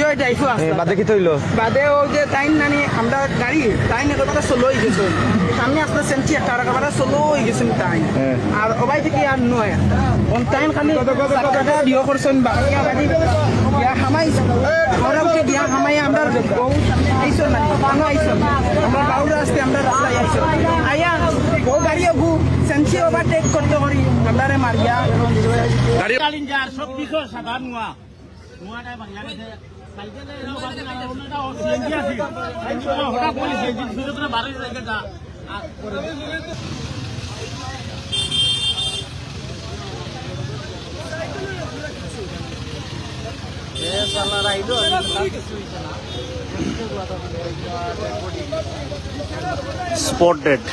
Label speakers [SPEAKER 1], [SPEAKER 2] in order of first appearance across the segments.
[SPEAKER 1] জয় ডাইফু আছে
[SPEAKER 2] বাদে কি তৈল
[SPEAKER 1] বাদে ওই যে টাইম নানি আমরা গাড়ি টাইম একেবারে সোলো হয়ে গেছে সামনে আসলে সেন্টি একটা একেবারে সোলো হয়ে গেছেন টাইম আর ওবাই থেকে আর নয় অন টাইম খালি টাকা দিও করছেন বাকিয়া বাড়ি ইয়া হামাই ওরাকে দিয়া হামাই আমরা আইছো না বানো আইছো আমরা বাউরা আসতে আমরা রাস্তায় আইছো আয়া ও গাড়ি অবু সেন্টি ওভারটেক করতে পারি আমরারে মারিয়া
[SPEAKER 3] গাড়ি চালিঞ্জার সব কিছু সাধারণ নোয়া নোয়াটাই মারিয়া গেছে সাইকেলে ওনাটা সিএনজি আছে হঠাৎ করে সিএনজি সুযোগ না বাড়ি জায়গাটা করে
[SPEAKER 2] স্পট ডেড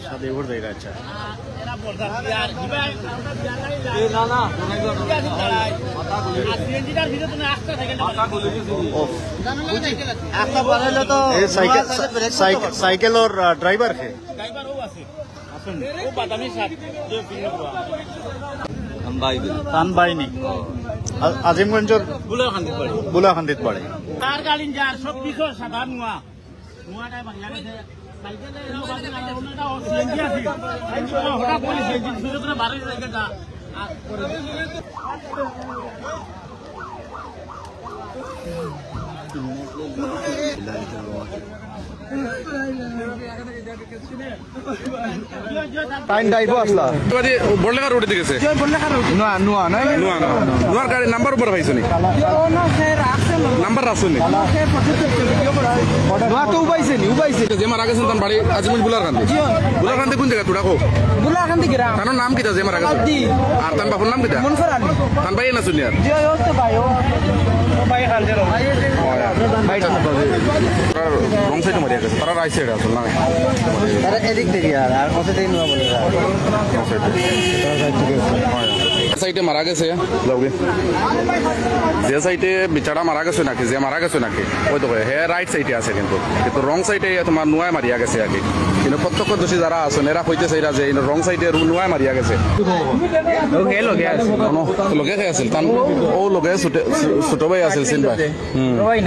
[SPEAKER 2] শাদিপুর জায়গা আচ্ছা সাইকেলের ড্রাইভার কে তানবাইনি আজিমগঞ্জের বুলাখান্দিত পড়ে
[SPEAKER 3] তার গালিন যার সব কিছু সাধারণ নোয়া নোয়াটাই মারিয়া গেছে সাইকেলে ওনাটা সিএনজি আছে হঠাৎ করে সিএনজি সুযোগ না বাড়ি জায়গাটা করে
[SPEAKER 2] টাইম ডাইভো আসলা
[SPEAKER 4] বড়লেখা রোডে দিকেছে নোয়ার গাড়ি নাম্বার উপর পাইছো নি নাম্বার আসো নি
[SPEAKER 2] নোয়া তো উবাইছে
[SPEAKER 4] যে মারা গেছেন তার বাড়ি আজিমগঞ্জ বুলারকান্দি কোন জায়গা তুড়াকো
[SPEAKER 1] বুলাখান্দি গ্রাম
[SPEAKER 4] তার নাম কিটা যে মারা গেছে আর তার বাপুর নাম কিটা
[SPEAKER 1] মনফর আলী
[SPEAKER 4] তার ভাই না শুনি আর রং সাইড মারিয়া গেছে তারা রাইট সাইড আসল না
[SPEAKER 2] এদিক থেকে আর কত দিন নোয়া বলে
[SPEAKER 4] সাইডে মারা গেছে লগে যে সাইডে বিচারা মারা গেছে নাকি যে মারা গেছে নাকি ওই তো হে রাইট সাইডে আছে কিন্তু রং সাইডে তোমার নোয়ায় মারিয়া গেছে আগে কিন্তু প্রত্যক্ষদর্শী যারা আছেন এরা কইতেছে এরা যে রং সাইডে নোয়ায় মারিয়া গেছে লগে আছিল তান ও লগে ছোট ভাই আছিল চিন ভাই